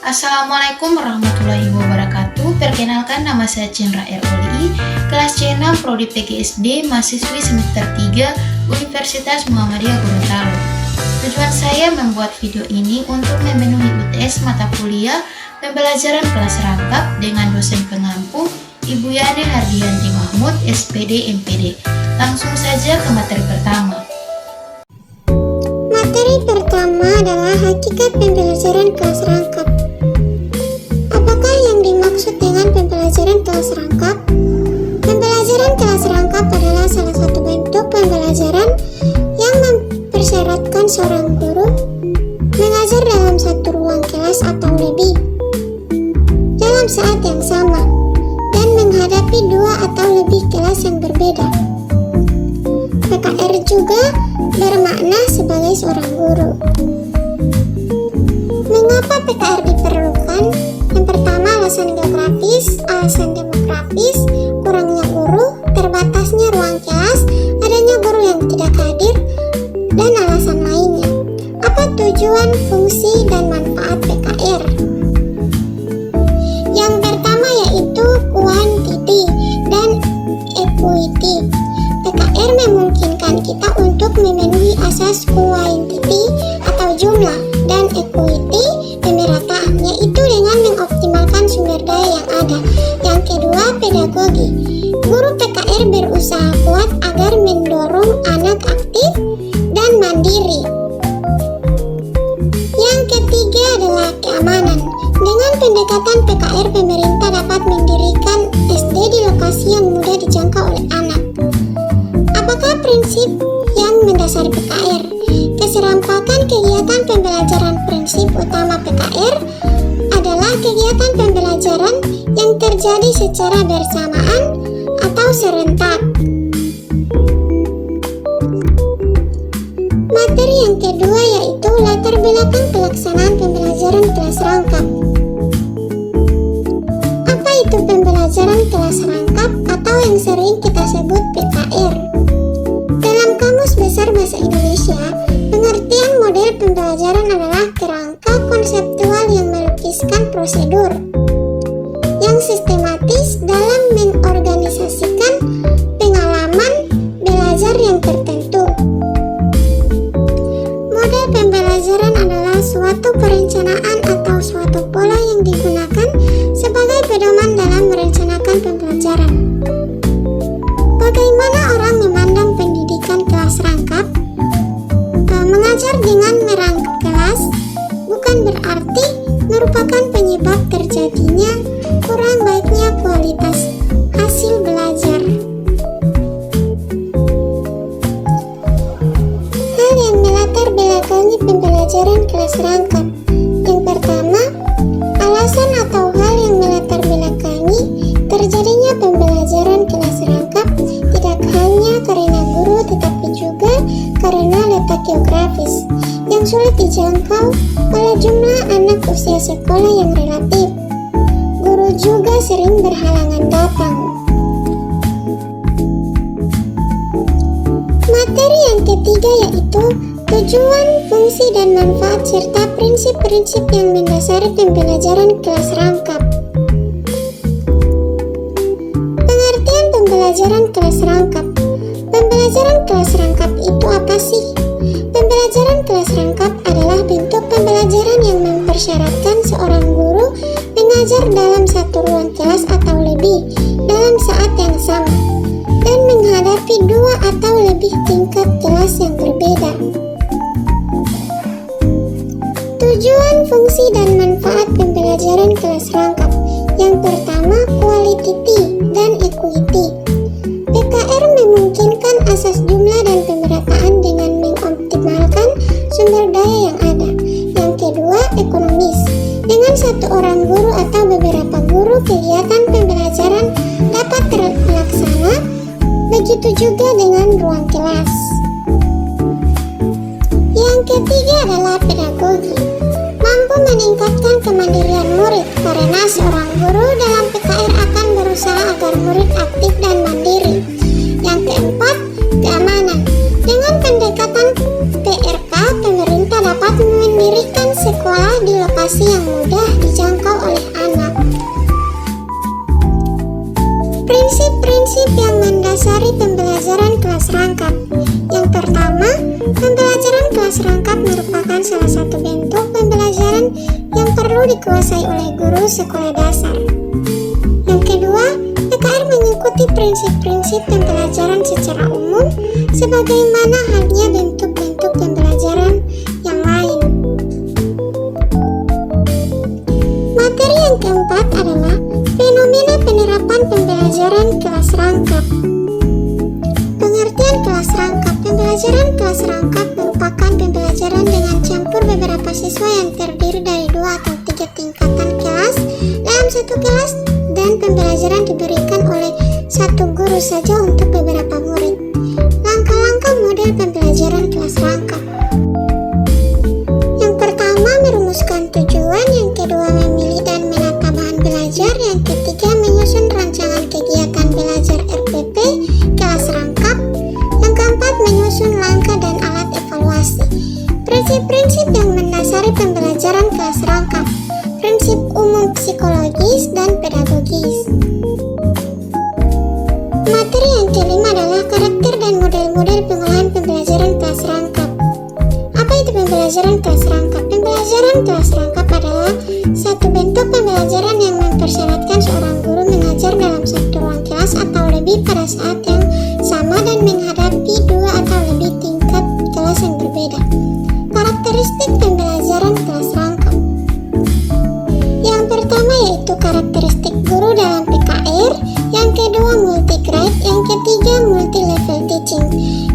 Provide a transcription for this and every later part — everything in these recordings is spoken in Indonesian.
Assalamualaikum warahmatullahi wabarakatuh. Perkenalkan, nama saya Chandra R. Oli, kelas C6 Prodi PGSD, mahasiswi semester 3 Universitas Muhammadiyah Gorontalo. Tujuan saya membuat video ini untuk memenuhi UTS mata kuliah pembelajaran kelas rangkap dengan dosen pengampu Ibu Yani Hardianti Mahmud, SPD MPD. Langsung saja ke materi pertama. Materi pertama adalah hakikat pembelajaran kelas rangkap. Apakah yang dimaksud dengan pembelajaran kelas rangkap? Pembelajaran kelas rangkap adalah salah satu bentuk pembelajaran yang mempersyaratkan seorang guru mengajar dalam satu ruang kelas atau lebih dalam saat yang sama dan menghadapi dua atau lebih kelas yang berbeda. PKR juga bermakna sebagai seorang guru. Mengapa PKR diperlukan? Yang pertama, alasan geografis, alasan demografis, kurangnya guru, terbatasnya ruang kelas, adanya guru yang tidak hadir, dan alasan lainnya. Apa tujuan, fungsi, dan manfaat PKR? Yang pertama yaitu quantity dan equity. PKR memungkinkan kita untuk memenuhi asas quantity atau jumlah dan equity pemerataan, yaitu dengan mengoptimalkan sumber daya yang ada. Yang kedua, pedagogi. Guru PKR berusaha kuat agar mendorong anak aktif dan mandiri. Yang ketiga adalah keamanan. Dengan pendekatan PKR, pemerintah dapat mendirikan SD di lokasi yang mudah dijangkau oleh anak. Apakah prinsip yang mendasari PKR? Keserampakan kegiatan pembelajaran. Prinsip utama PKR adalah kegiatan pembelajaran yang terjadi secara bersamaan atau serentak. Materi yang kedua yaitu latar belakang pelaksanaan pembelajaran kelas rangkap. Apa itu pembelajaran kelas rangkap atau yang sering kita sebut PKR? Dalam Kamus Besar Bahasa Indonesia, pengertian model pembelajaran adalah kerangka konseptual yang melukiskan prosedur yang sistematis dalam mengorganisasikan pengalaman belajar yang tertentu. Model pembelajaran adalah suatu perencanaan atau suatu pola yang digunakan sebagai pedoman dalam merencanakan pembelajaran. Bagaimana orang memandang pendidikan kelas rangkap? Mengajar dengan merangkap kelas bukan berarti merupakan penyebab terjadinya kurang baiknya kualitas hasil belajar. Hal yang melatar belakangi pembelajaran kelas rangkap. Yang pertama, alasan atau hal yang melatar belakangi terjadinya pembelajaran kelas rangkap tidak hanya karena guru tetapi juga karena letak geografis yang sulit dijangkau oleh jumlah anak usia sekolah yang relatif. Guru juga sering berhalangan datang. Materi yang ketiga yaitu tujuan, fungsi, dan manfaat serta prinsip-prinsip yang mendasari pembelajaran kelas rangkap. Pengertian pembelajaran kelas rangkap. Pembelajaran kelas rangkap itu apa sih? Pembelajaran kelas rangkap adalah bentuk pembelajaran yang mempersyaratkan seorang guru mengajar dalam satu ruang kelas atau lebih dalam saat yang sama dan menghadapi dua atau lebih tingkat kelas yang berbeda. Tujuan, fungsi, dan manfaat pembelajaran kelas rangkap. Yang pertama, quality dan equity. PKR memungkinkan asas jumlah dan pemerataan dengan mengoptimalkan sumber daya yang ada. Yang kedua, ekonomis. Dengan satu orang guru atau beberapa guru, kegiatan pembelajaran dapat terlaksana. Begitu juga dengan ruang kelas. Yang ketiga adalah pedagogi. Mampu meningkatkan kemandirian murid karena seorang guru dalam PKR akan berusaha agar murid aktif dan mandiri. Yang keempat, keamanan. Dengan pendekatan PRK, pemerintah dapat mendirikan sekolah di lokasi informasi yang mudah dijangkau oleh anak. Prinsip-prinsip yang mendasari pembelajaran kelas rangkap. Yang pertama, pembelajaran kelas rangkap merupakan salah satu bentuk pembelajaran yang perlu dikuasai oleh guru sekolah dasar. Yang kedua, PKR mengikuti prinsip-prinsip pembelajaran secara umum sebagaimana halnya bentuk-bentuk pembelajaran yang lain. Materi yang keempat adalah fenomena penerapan pembelajaran kelas rangkap. Pengertian kelas rangkap. Pembelajaran kelas rangkap merupakan pembelajaran dengan campur beberapa siswa yang terdiri dari 2 atau 3 tingkatan kelas dalam satu kelas, dan pembelajaran diberikan oleh satu guru saja untuk beberapa murid. Langkah-langkah model pembelajaran kelas rangkap. Yang pertama, merumuskan tujuan. Yang kedua, memilih dan menata bahan belajar. Yang ketiga, menyusun rancangan kegiatan belajar RPP kelas rangkap. Yang keempat, menyusun langkah dan alat evaluasi. Prinsip-prinsip yang mendasari pembelajaran kelas rangkap. Prinsip umum psikologis dan pedagogis. Materi yang kelima adalah karakter dan model-model pengolahan pembelajaran kelas rangkap. Apa itu pembelajaran kelas rangkap? Pembelajaran kelas rangkap adalah satu bentuk pembelajaran yang mempersyaratkan seorang guru mengajar dalam satu ruang kelas atau lebih pada saat yang sama dan menghadapi 2 atau lebih tingkat kelas yang berbeda. Karakteristik pembelajaran kelas rangkap. Yang pertama yaitu karakteristik guru dalam PKR, yang kedua multi-grade, yang ketiga multi-level teaching.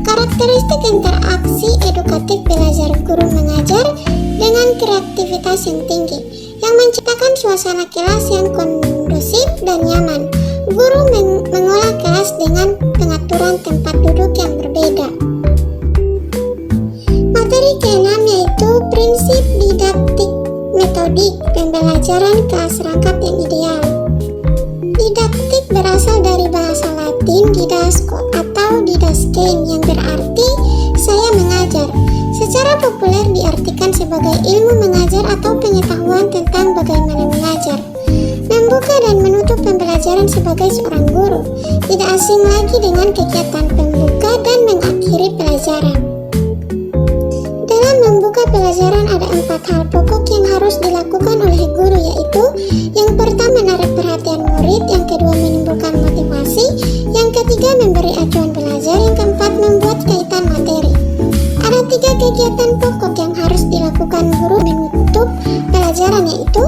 Karakteristik interaksi edukatif belajar guru mengajar dengan kreativitas yang tinggi, yang menciptakan suasana kelas yang kondusif dan nyaman. Guru mengolah kelas dengan pengaturan tempat duduk yang berbeda. Materi keenam yaitu prinsip didaktik metodik pembelajaran kelas rangkap yang ideal. Didaktik berasal dari bahasa Latin didasko atau didaskein yang berarti saya mengajar. Secara populer diartikan sebagai ilmu mengajar atau pengetahuan tentang bagaimana mengajar. Membuka dan menutup pembelajaran sebagai seorang guru. Tidak asing lagi dengan kegiatan pembuka dan mengakhiri pelajaran. Dalam membuka pelajaran ada 4 hal pokok yang harus dilakukan oleh guru, yaitu yang pertama menarik perhatian murid, yang kedua menimbulkan motivasi, yang ketiga memberi acuan belajar, yang keempat membuat kaitan materi. Ada 3 kegiatan pokok yang harus dilakukan guru menutup pelajaran, yaitu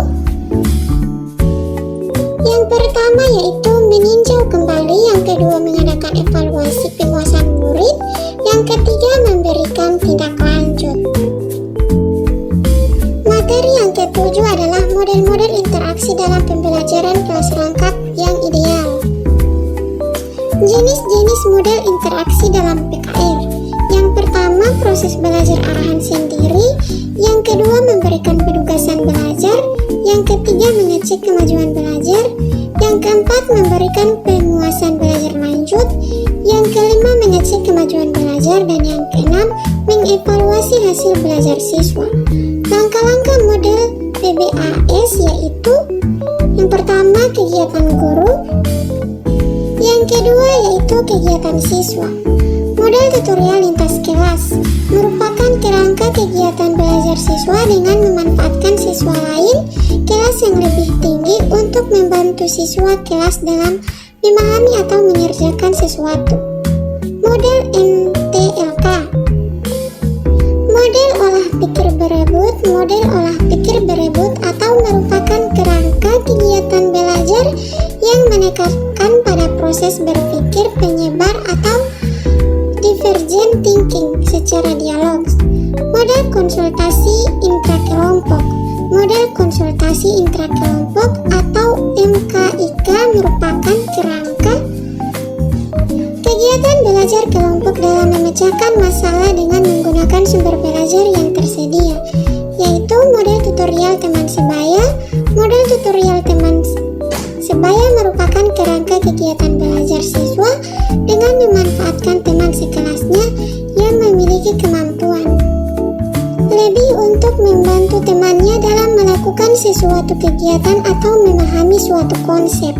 yang pertama yaitu meninjau kembali, yang kedua mengadakan evaluasi penguasaan murid, yang ketiga memberikan tindak lanjut. Materi yang ketujuh adalah model-model interaksi dalam pembelajaran kelas rangkap yang ideal. Jenis-jenis model interaksi dalam PKR. Yang pertama, proses belajar arahan sendiri. Yang kedua, memberikan penugasan belajar. Yang ketiga, mengecek kemajuan belajar. Yang keempat, memberikan penguasaan belajar lanjut. Yang kelima, mengecek kemajuan belajar. Dan yang keenam, mengevaluasi hasil belajar siswa. Langkah-langkah model PBAS yaitu yang pertama, kegiatan guru. Yang kedua yaitu kegiatan siswa. Model tutorial lintas kelas merupakan kerangka kegiatan belajar siswa dengan memanfaatkan siswa lain kelas yang lebih tinggi untuk membantu siswa kelas dalam memahami atau mengerjakan sesuatu. Model MTLK. Model olah pikir berebut. Model olah pikir berebut atau merupakan kerangka kegiatan belajar yang menekankan pada proses berpikir penyebar atau divergent thinking secara dialog. Model konsultasi intrakelompok. Model konsultasi intrakelompok atau MKIK merupakan kerangka kegiatan belajar kelompok dalam memecahkan masalah dengan menggunakan sumber belajar yang tersedia, yaitu model tutorial teman sebaya. Model tutorial teman sebaya merupakan kerangka kegiatan belajar siswa dengan memanfaatkan teman sekelasnya yang memiliki kemampuan. lebih untuk membantu temannya dalam melakukan sesuatu kegiatan atau memahami suatu konsep.